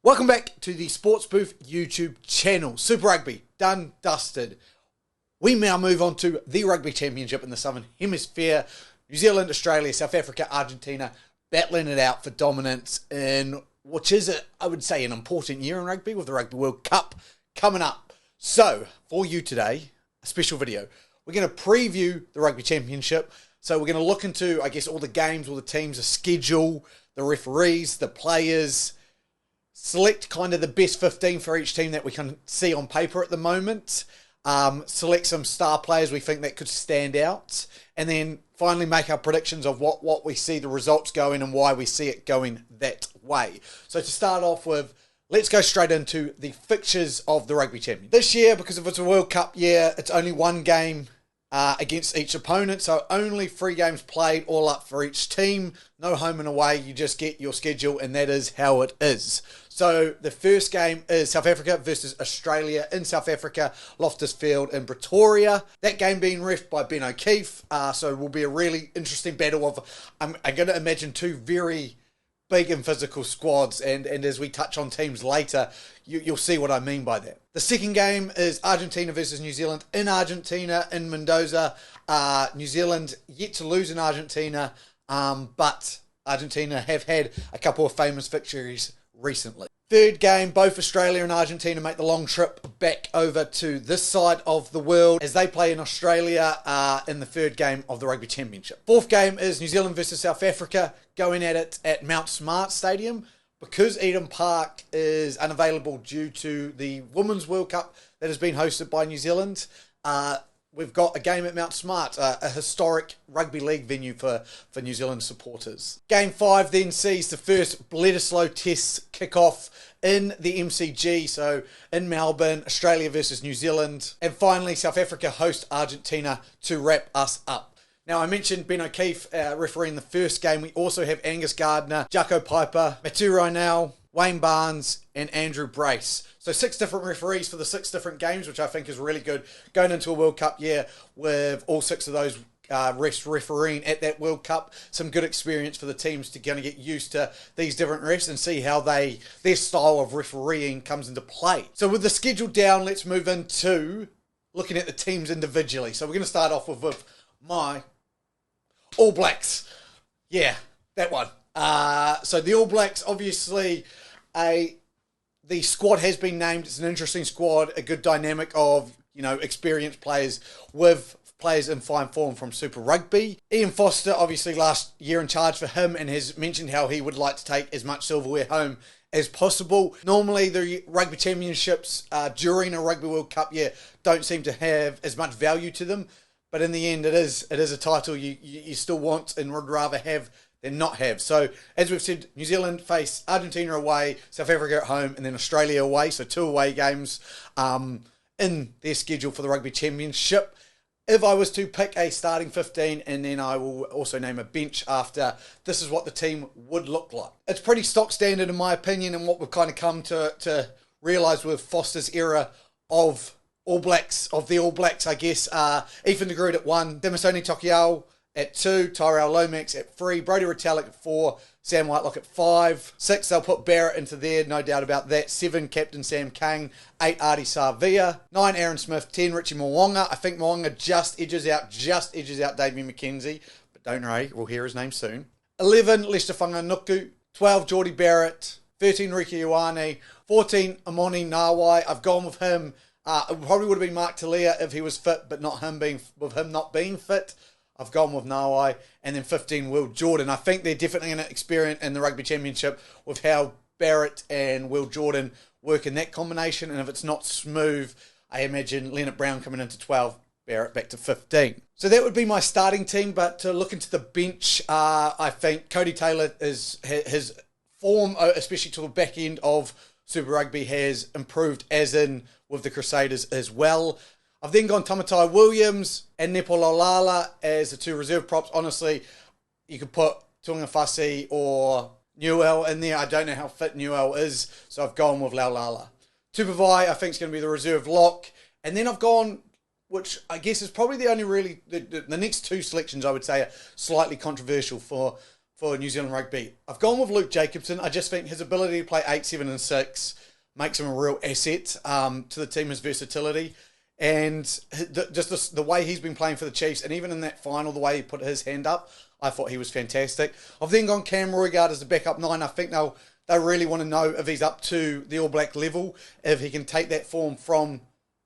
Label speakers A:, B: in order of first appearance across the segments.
A: Welcome back to the Sports Booth YouTube channel. Super Rugby, done, dusted. We now move on to the Rugby Championship in the Southern Hemisphere. New Zealand, Australia, South Africa, Argentina battling it out for dominance in which is, I would say, an important year in rugby with the Rugby World Cup coming up. So, for you today, a special video. We're going to preview the Rugby Championship. So we're going to look into, I guess, all the games, all the teams, the schedule, the referees, the players, select kind of the best 15 for each team that we can see on paper at the moment. Select some star players we think that could stand out. And then finally make our predictions of what we see the results going and why we see it going that way. So to start off with, let's go straight into the fixtures of the Rugby Championship. This year, because if it's a World Cup year, it's only one game against each opponent. So only 3 games played, all up for each team. No home and away. You just get your schedule, and that is how it is. So the first game is South Africa versus Australia in South Africa, Loftus Field in Pretoria. That game being reffed by Ben O'Keefe. So it will be a really interesting battle of, I'm going to imagine, 2 very big and physical squads, and as we touch on teams later, you'll see what I mean by that. The second game is Argentina versus New Zealand in Argentina, in Mendoza. New Zealand yet to lose in Argentina, but Argentina have had a couple of famous victories recently. Third game, both Australia and Argentina make the long trip back over to this side of the world as they play in Australia in the third game of the Rugby Championship. Fourth game is New Zealand versus South Africa, going at it at Mount Smart Stadium. Because Eden Park is unavailable due to the Women's World Cup that has been hosted by New Zealand, we've got a game at Mount Smart, a historic rugby league venue for New Zealand supporters. Game 5 then sees the first Bledisloe Test kick off in the MCG, so in Melbourne, Australia versus New Zealand. And finally, South Africa host Argentina to wrap us up. Now, I mentioned Ben O'Keefe refereeing the first game. We also have Angus Gardner, Jacko Piper, Matthew Rynell, Wayne Barnes, and Andrew Brace. So 6 different referees for the 6 different games, which I think is really good going into a World Cup year with all 6 of those refs refereeing at that World Cup. Some good experience for the teams to kind of get used to these different refs and see how their style of refereeing comes into play. So with the schedule down, let's move into looking at the teams individually. So we're going to start off with my All Blacks. Yeah, that one. So the All Blacks, obviously, the squad has been named. It's an interesting squad, a good dynamic of, experienced players with players in fine form from Super Rugby. Ian Foster, obviously last year in charge for him, and has mentioned how he would like to take as much silverware home as possible. Normally the Rugby Championships during a Rugby World Cup year don't seem to have as much value to them, but in the end it is a title you still want and would rather have than not have. So, as we've said, New Zealand face Argentina away, South Africa at home, and then Australia away. So 2 away games in their schedule for the Rugby Championship. If I was to pick a starting 15, and then I will also name a bench after, this is what the team would look like. It's pretty stock standard in my opinion, and what we've kind of come to realise with Foster's era of the All Blacks, I guess. Ethan de Groot at 1, Demisoni Tokiao at 2, Tyrell Lomax at 3, Brodie Retallick at 4, Sam Whitelock at 5, 6, they'll put Barrett into there, no doubt about that, 7, Captain Sam Kang, 8, Artie Savia, 9, Aaron Smith, 10, Richie Mwanga. I think Mwanga just edges out Davey McKenzie, but don't worry, we'll hear his name soon. 11, Lester Whanganuku, 12, Geordie Barrett, 13, Riki Ioane, 14, Amoni Nawai. I've gone with him. It probably would have been Mark Talia if he was fit, but not him not being fit. I've gone with Nawai. And then 15, Will Jordan. I think they're definitely going to experience in the Rugby Championship with how Barrett and Will Jordan work in that combination. And if it's not smooth, I imagine Leonard Brown coming into 12, Barrett back to 15. So that would be my starting team. But to look into the bench, I think Cody Taylor, his form, especially to the back end of Super Rugby, has improved, as in with the Crusaders as well. I've then gone Tamatai Williams and Nepo Laulala as the 2 reserve props. Honestly, you could put Tuangafasi or Newell in there. I don't know how fit Newell is, so I've gone with Laulala. Tupavai, I think, is going to be the reserve lock. And then I've gone, which I guess is probably the only really, the next 2 selections I would say are slightly controversial for for New Zealand Rugby. I've gone with Luke Jacobson. I just think his ability to play 8, 7 and 6 makes him a real asset to the team, his versatility. And just the way he's been playing for the Chiefs, and even in that final, the way he put his hand up, I thought he was fantastic. I've then gone Cam Roigard as the backup 9. I think they really want to know if he's up to the All Black level, if he can take that form from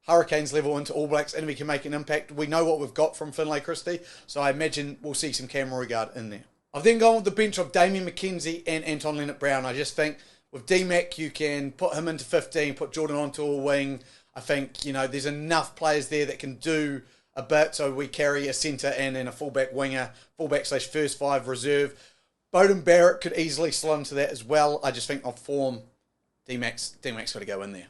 A: Hurricanes level into All Blacks, and if he can make an impact. We know what we've got from Finlay Christie, so I imagine we'll see some Cam Roigard in there. I've then gone with the bench of Damien McKenzie and Anton Leonard-Brown. I just think with D-Mac, you can put him into 15, put Jordan onto a wing. I think, there's enough players there that can do a bit, so we carry a centre and then a fullback winger, fullback/first 5 reserve. Bowden Barrett could easily slot into that as well. I just think of form, D-Mac's got to go in there.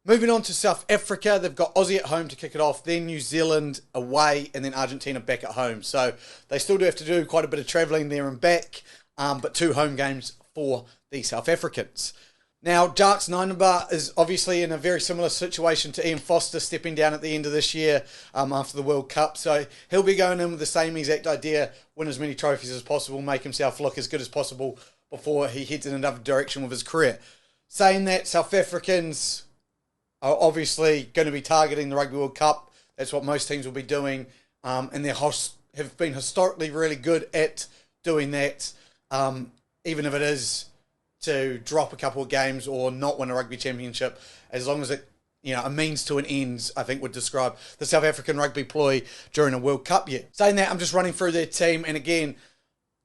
A: Moving on to South Africa, they've got Aussie at home to kick it off, then New Zealand away, and then Argentina back at home. So they still do have to do quite a bit of travelling there and back, but 2 home games for the South Africans. Now, Jarks Nainaba is obviously in a very similar situation to Ian Foster stepping down at the end of this year after the World Cup. So he'll be going in with the same exact idea, win as many trophies as possible, make himself look as good as possible before he heads in another direction with his career. Saying that, South Africans are obviously going to be targeting the Rugby World Cup. That's what most teams will be doing. And they have been historically really good at doing that, even if it is to drop a couple of games or not win a Rugby Championship, as long as it, a means to an end, I think would describe the South African rugby ploy during a World Cup year. Saying that, I'm just running through their team, and again,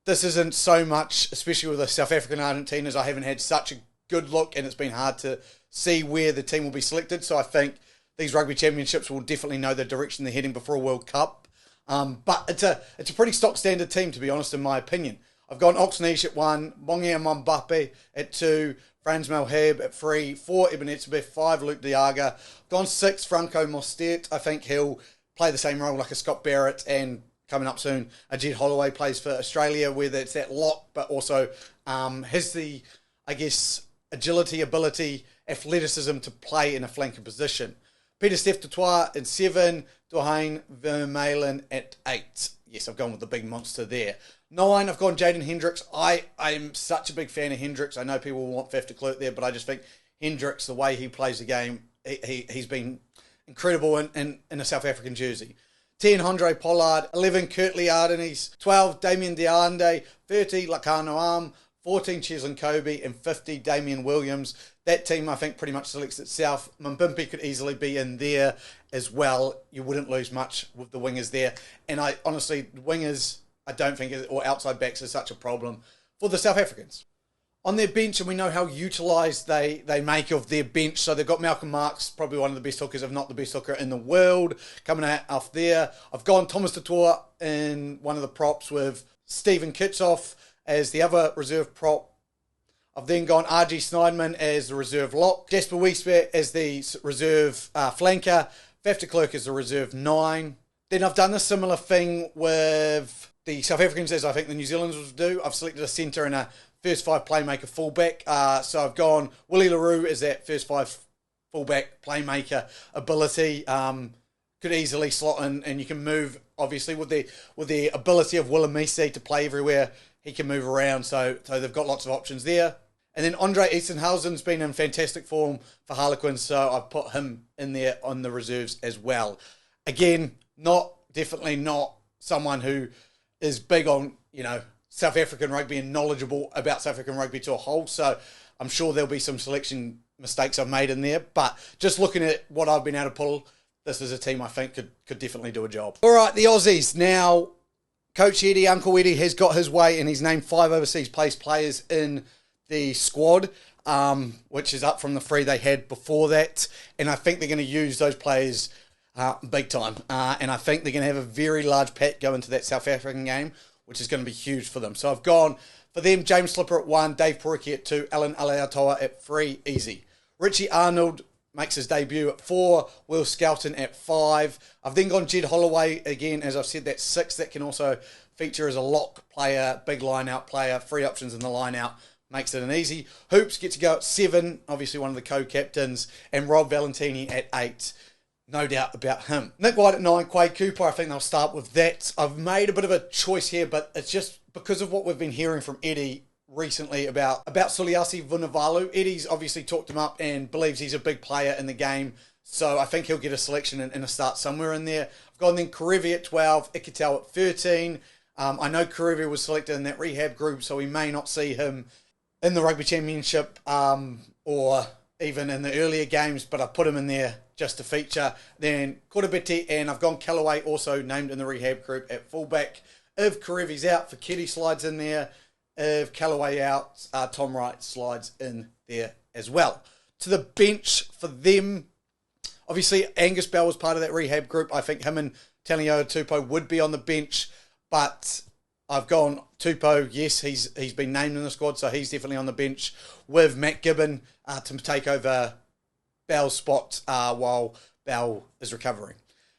A: this isn't so much, especially with the South African Argentinas, I haven't had such a good look, and it's been hard to see where the team will be selected, so I think these Rugby Championships will definitely know the direction they're heading before a World Cup. But it's a pretty stock standard team, to be honest, in my opinion. I've gone Oxnage at 1, Bongia Mambape at 2, Franz Malherbe at 3, 4 Eben Etzebeth, 5 Luke Diaga. I've gone 6 Franco Mostert. I think he'll play the same role like a Scott Barrett, and coming up soon, a Jed Holloway plays for Australia, where it's that lock, but also has the, agility, ability, athleticism to play in a flanking position. Peter Steph Dutoit at 7, Duhane Vermeulen at 8. Yes, I've gone with the big monster there. 9, I've gone Jaden Hendricks. I'm such a big fan of Hendricks. I know people want Faf de Klerk there, but I just think Hendricks, the way he plays the game, he's been incredible in a South African jersey. 10, Andre Pollard. 11, Kurtley Ardenes. 12, Damien Deande. 13, Lakano Arm. 14, Cheslin Kobe. And 50, Damian Williams. That team, I think, pretty much selects itself. Mbimpi could easily be in there as well. You wouldn't lose much with the wingers there. And honestly, wingers, I don't think, or outside backs is such a problem for the South Africans. On their bench, and we know how utilised they make of their bench. So they've got Malcolm Marks, probably one of the best hookers, if not the best hooker in the world, coming out off there. I've gone Thomas Tutua in one of the props with Stephen Kitsoff as the other reserve prop. I've then gone RG Sneidman as the reserve lock, Jasper Wiesper as the reserve flanker, Faf de Klerk as the reserve 9. Then I've done a similar thing with the South Africans as I think the New Zealanders would do. I've selected a centre and a first 5 playmaker fullback. So I've gone Willie LaRue as that first 5 fullback playmaker ability. Could easily slot in, and you can move, obviously, with the ability of Willemisi to play everywhere. He can move around, so they've got lots of options there. And then Andre Eastenhausen's been in fantastic form for Harlequins, so I've put him in there on the reserves as well. Again, definitely not someone who is big on, South African rugby and knowledgeable about South African rugby to a whole, so I'm sure there'll be some selection mistakes I've made in there, but just looking at what I've been able to pull, this is a team I think could definitely do a job. All right, the Aussies. Now, Coach Eddie, Uncle Eddie, has got his way, and he's named 5 overseas players in the squad, which is up from the 3 they had before that. And I think they're going to use those players big time. And I think they're going to have a very large pack go into that South African game, which is going to be huge for them. So I've gone for them, James Slipper at 1, Dave Poruki at 2, Alan Aleatoa at 3, easy. Richie Arnold makes his debut at 4, Will Skelton at 5. I've then gone Jed Holloway, again, as I've said, that's 6. That can also feature as a lock player, big line-out player, 3 options in the line-out, makes it an easy. Hoops gets to go at 7, obviously one of the co-captains, and Rob Valentini at 8. No doubt about him. Nick White at 9, Quade Cooper, I think they'll start with that. I've made a bit of a choice here, but it's just because of what we've been hearing from Eddie recently about Suliasi Vunivalu. Eddie's obviously talked him up and believes he's a big player in the game, so I think he'll get a selection and a start somewhere in there. I've gone then Karevi at 12, Ikitau at 13. I know Karevi was selected in that rehab group, so we may not see him in the Rugby Championship or even in the earlier games, but I put him in there just to feature. Then Korobeti, and I've gone Callaway, also named in the rehab group at fullback. If Karevi's out, Faketi slides in there. If Callaway out, Tom Wright slides in there as well. To the bench for them, obviously Angus Bell was part of that rehab group. I think him and Talio Tupou would be on the bench, but I've gone Tupou. Yes, he's been named in the squad, so he's definitely on the bench with Matt Gibbon to take over Bell's spot while Bell is recovering.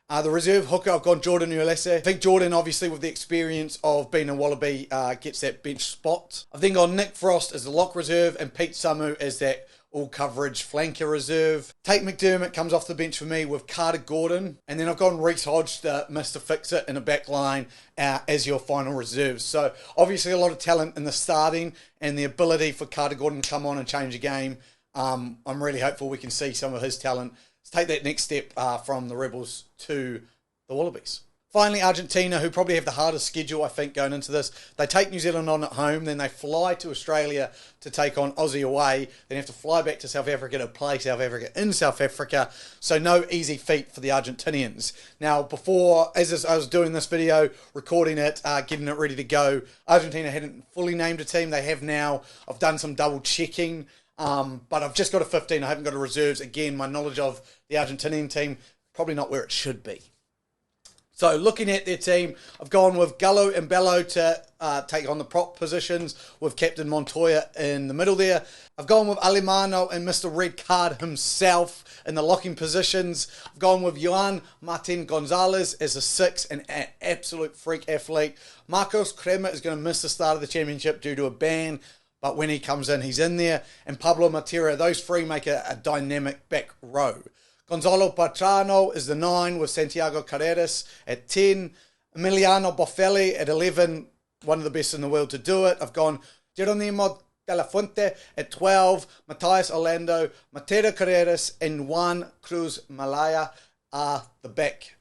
A: The reserve hooker, I've gone Jordan Uelese. I think Jordan, obviously, with the experience of being a Wallaby, gets that bench spot. I've then gone Nick Frost as the lock reserve and Pete Samu as that all-coverage flanker reserve. Tate McDermott comes off the bench for me with Carter Gordon. And then I've gone Reece Hodge, the Mr. Fix-It, in the back line as your final reserve. So, obviously, a lot of talent in the starting and the ability for Carter Gordon to come on and change the game. I'm really hopeful we can see some of his talent take that next step from the Rebels to the Wallabies. Finally, Argentina, who probably have the hardest schedule, I think, going into this. They take New Zealand on at home, then they fly to Australia to take on Aussie away, then have to fly back to South Africa to play South Africa in South Africa. So no easy feat for the Argentinians. Now, before, as I was doing this video, recording it, getting it ready to go, Argentina hadn't fully named a team. They have now. I've done some double checking. But I've just got a 15. I haven't got a reserves. Again, my knowledge of the Argentinian team, probably not where it should be. So looking at their team, I've gone with Gallo and Bello to take on the prop positions with Captain Montoya in the middle there. I've gone with Alemano and Mr. Red Card himself in the locking positions. I've gone with Joan Martin Gonzalez as a 6, an absolute freak athlete. Marcos Crema is going to miss the start of the championship due to a ban. But when he comes in, he's in there. And Pablo Matera, those three make a dynamic back row. Gonzalo Patrano is the 9 with Santiago Carreras at 10. Emiliano Boffelli at 11, one of the best in the world to do it. I've gone Geronimo de la Fuente at 12. Matias Orlando, Matera Carreras, and Juan Cruz Malaya are the back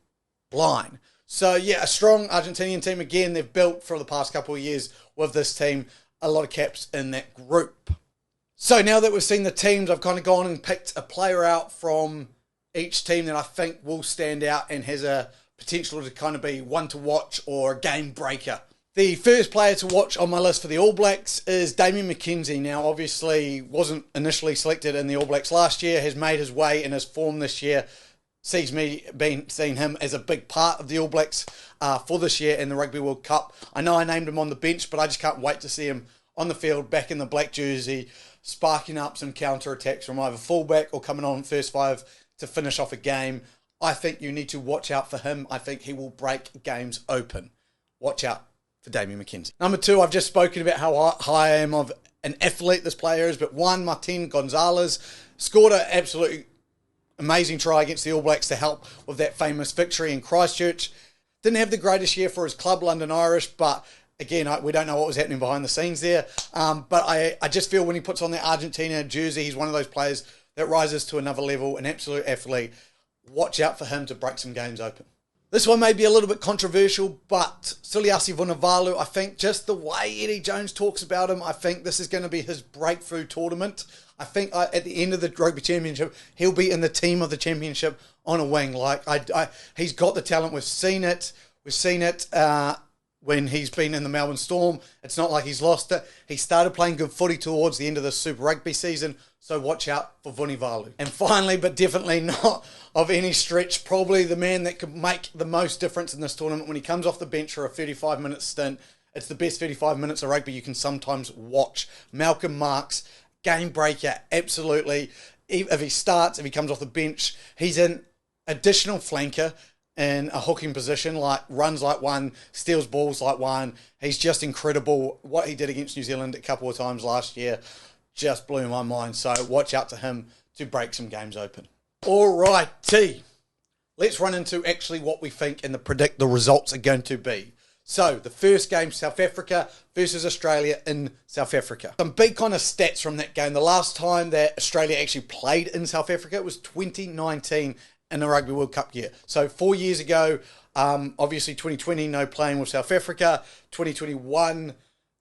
A: line. So, yeah, a strong Argentinian team. Again, they've built for the past couple of years with this team. A lot of caps in that group. So now that we've seen the teams, I've kind of gone and picked a player out from each team that I think will stand out and has a potential to kind of be one to watch or a game breaker. The first player to watch on my list for the All Blacks is Damian McKenzie. Now, obviously, wasn't initially selected in the All Blacks last year, has made his way in his form this year. Seeing him as a big part of the All Blacks for this year in the Rugby World Cup. I know I named him on the bench, but I just can't wait to see him on the field, back in the black jersey, sparking up some counter-attacks from either fullback or coming on first 5 to finish off a game. I think you need to watch out for him. I think he will break games open. Watch out for Damian McKenzie. Number 2, I've just spoken about how high I am of an athlete this player is, but Juan Martin Gonzalez scored an absolutely amazing try against the All Blacks to help with that famous victory in Christchurch. Didn't have the greatest year for his club, London Irish, but again, we don't know what was happening behind the scenes there. But I just feel when he puts on the Argentina jersey, he's one of those players that rises to another level, an absolute athlete. Watch out for him to break some games open. This one may be a little bit controversial, but Suliasi Vunivalu, I think just the way Eddie Jones talks about him, I think this is going to be his breakthrough tournament. I think at the end of the Rugby Championship, he'll be in the team of the championship on a wing. He's got the talent. We've seen it. When he's been in the Melbourne Storm. It's not like he's lost it. He started playing good footy towards the end of the Super Rugby season, so watch out for Vunivalu. And finally, but definitely not of any stretch, probably the man that could make the most difference in this tournament when he comes off the bench for a 35-minute stint. It's the best 35 minutes of rugby you can sometimes watch. Malcolm Marx, game breaker, absolutely. If he starts, if he comes off the bench, he's an additional flanker in a hooking position, runs like one, steals balls like one. He's just incredible. What he did against New Zealand a couple of times last year just blew my mind. So watch out to him to break some games open. Alrighty. let's run into actually what we think and predict the results are going to be. So, the first game, South Africa versus Australia in South Africa. Some big kind of stats from that game. The last time that Australia actually played in South Africa was 2019 in the Rugby World Cup year. So, 4 years ago, obviously 2020, no playing with South Africa. 2021,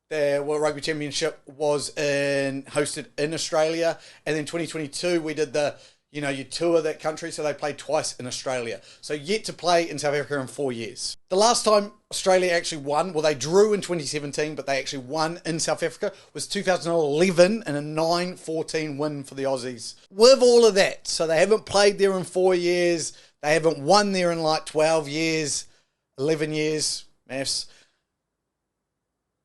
A: the World Rugby Championship was hosted in Australia. And then 2022, we did you tour that country, so they played twice in Australia. So yet to play in South Africa in 4 years. The last time Australia actually won, well, they drew in 2017, but they actually won in South Africa, was 2011 in a 9-14 win for the Aussies. With all of that, so they haven't played there in 4 years, they haven't won there in like 12 years, 11 years, maths.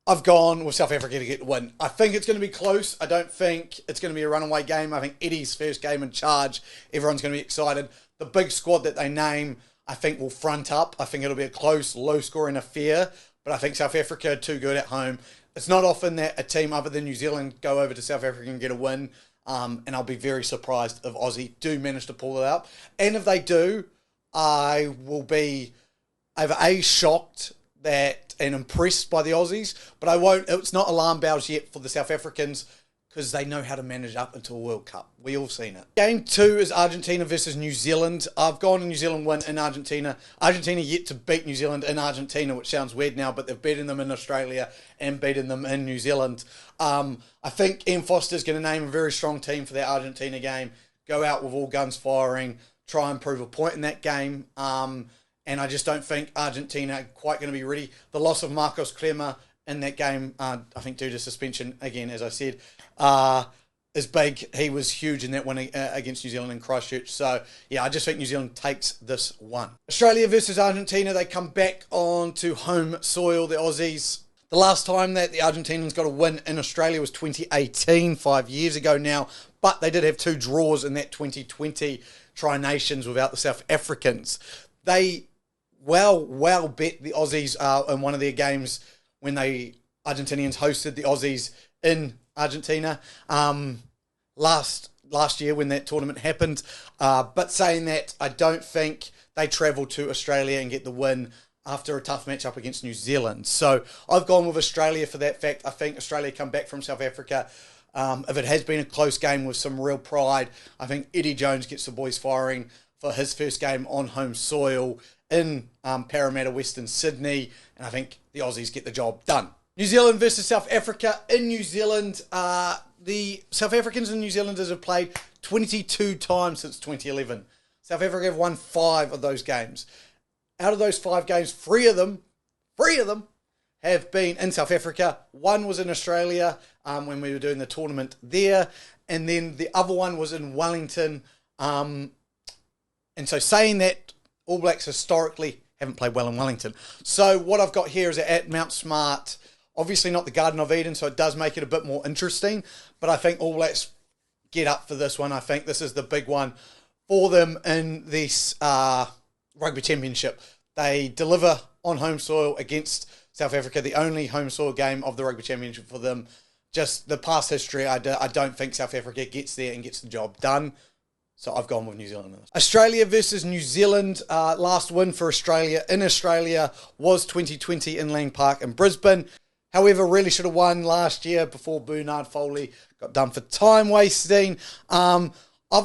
A: I've gone with South Africa to get the win. I think it's going to be close. I don't think it's going to be a runaway game. I think Eddie's first game in charge. Everyone's going to be excited. The big squad that they name, I think, will front up. I think it'll be a close, low-scoring affair. But I think South Africa are too good at home. It's not often that a team other than New Zealand go over to South Africa and get a win. And I'll be very surprised if Aussie do manage to pull it out. And if they do, I will be either A, shocked and impressed by the Aussies, but I won't. It's not alarm bells yet for the South Africans because they know how to manage up into a World Cup. We all seen it. Game 2 is Argentina versus New Zealand. I've gone to New Zealand win in Argentina. Argentina yet to beat New Zealand in Argentina, which sounds weird now, but they've beaten them in Australia and beaten them in New Zealand. I think Ian Foster's going to name a very strong team for that Argentina game. Go out with all guns firing, try and prove a point in that game. And I just don't think Argentina are quite going to be ready. The loss of Marcos Clemmer in that game, I think due to suspension, again, as I said, is big. He was huge in that one against New Zealand in Christchurch. So, yeah, I just think New Zealand takes this one. Australia versus Argentina, they come back onto home soil, the Aussies. The last time that the Argentinians got a win in Australia was 2018, 5 years ago now. But they did have 2 draws in that 2020 Tri-Nations without the South Africans. They well bet the Aussies in one of their games when the Argentinians hosted the Aussies in Argentina last year when that tournament happened. But saying that, I don't think they travel to Australia and get the win after a tough matchup against New Zealand. So I've gone with Australia for that fact. I think Australia come back from South Africa. If it has been a close game with some real pride, I think Eddie Jones gets the boys firing for his first game on home soil in Parramatta, Western Sydney, and I think the Aussies get the job done. New Zealand versus South Africa. In New Zealand, the South Africans and New Zealanders have played 22 times since 2011. South Africa have won 5 of those games. Out of those 5 games, 3 of them have been in South Africa. 1 was in Australia when we were doing the tournament there, and then the other one was in Wellington. And so saying that, All Blacks historically haven't played well in Wellington. So what I've got here is at Mount Smart, obviously not the Garden of Eden, so it does make it a bit more interesting, but I think All Blacks get up for this one. I think this is the big one for them in this Rugby Championship. They deliver on home soil against South Africa, the only home soil game of the Rugby Championship for them. Just the past history, I don't think South Africa gets there and gets the job done. So I've gone with New Zealand in this. Australia versus New Zealand. Last win for Australia in Australia was 2020 in Lang Park in Brisbane. However, really should have won last year before Bernard Foley got done for time wasting. I've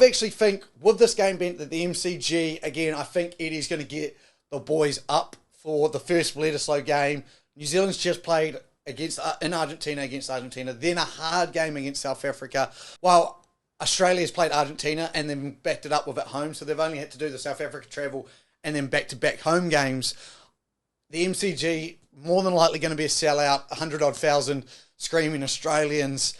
A: actually think with this game being at the MCG, again, I think Eddie's going to get the boys up for the first Bledisloe game. New Zealand's just played in Argentina against Argentina, then a hard game against South Africa. While Australia's played Argentina and then backed it up with at home, so they've only had to do the South Africa travel and then back-to-back home games. The MCG, more than likely going to be a sellout, 100-odd thousand screaming Australians.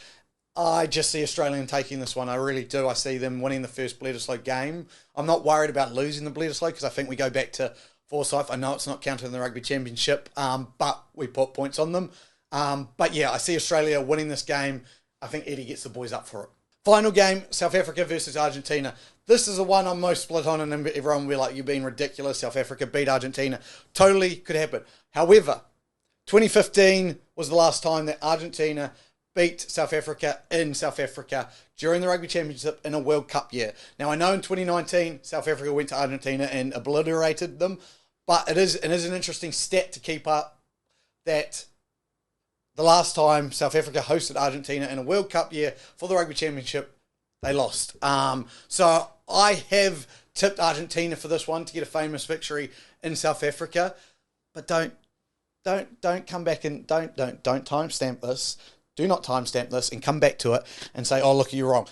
A: I just see Australia taking this one. I really do. I see them winning the first Bledisloe game. I'm not worried about losing the Bledisloe because I think we go back to Forsyth. I know it's not counted in the Rugby Championship, but we put points on them. But yeah, I see Australia winning this game. I think Eddie gets the boys up for it. Final game, South Africa versus Argentina. This is the one I'm most split on, and everyone will be like, you're being ridiculous. South Africa beat Argentina. Totally could happen. However, 2015 was the last time that Argentina beat South Africa in South Africa during the Rugby Championship in a World Cup year. Now, I know in 2019, South Africa went to Argentina and obliterated them, but it is an interesting stat to keep up that the last time South Africa hosted Argentina in a World Cup year for the Rugby Championship, they lost. So I have tipped Argentina for this one to get a famous victory in South Africa, but don't come back and don't timestamp this. Do not timestamp this and come back to it and say, oh, look, you're wrong.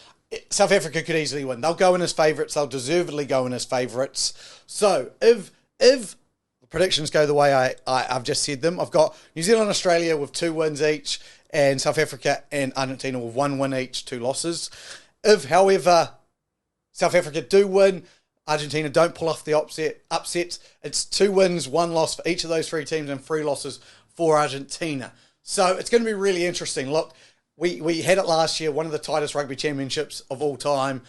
A: South Africa could easily win. They'll go in as favourites. They'll deservedly go in as favourites. So if the predictions go the way I've just said them, I've got New Zealand, Australia with 2 wins each, and South Africa and Argentina with 1 win each, 2 losses. If, however, South Africa do win, Argentina don't pull off the upsets, it's 2 wins, 1 loss for each of those 3 teams and 3 losses for Argentina. So it's going to be really interesting. Look, we had it last year, one of the tightest rugby championships of all time.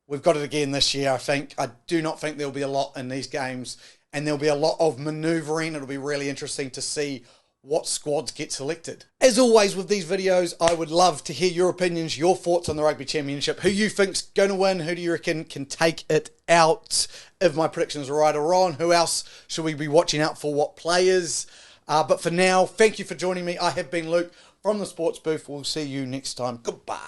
A: We've got it again this year, I think. I do not think there'll be a lot in these games, and there'll be a lot of manoeuvring. It'll be really interesting to see what squads get selected. As always with these videos, I would love to hear your opinions, your thoughts on the Rugby Championship. Who you think's going to win? Who do you reckon can take it out? If my predictions are right or wrong, who else should we be watching out for? What players? But for now, thank you for joining me. I have been Luke from the Sports Booth. We'll see you next time. Goodbye.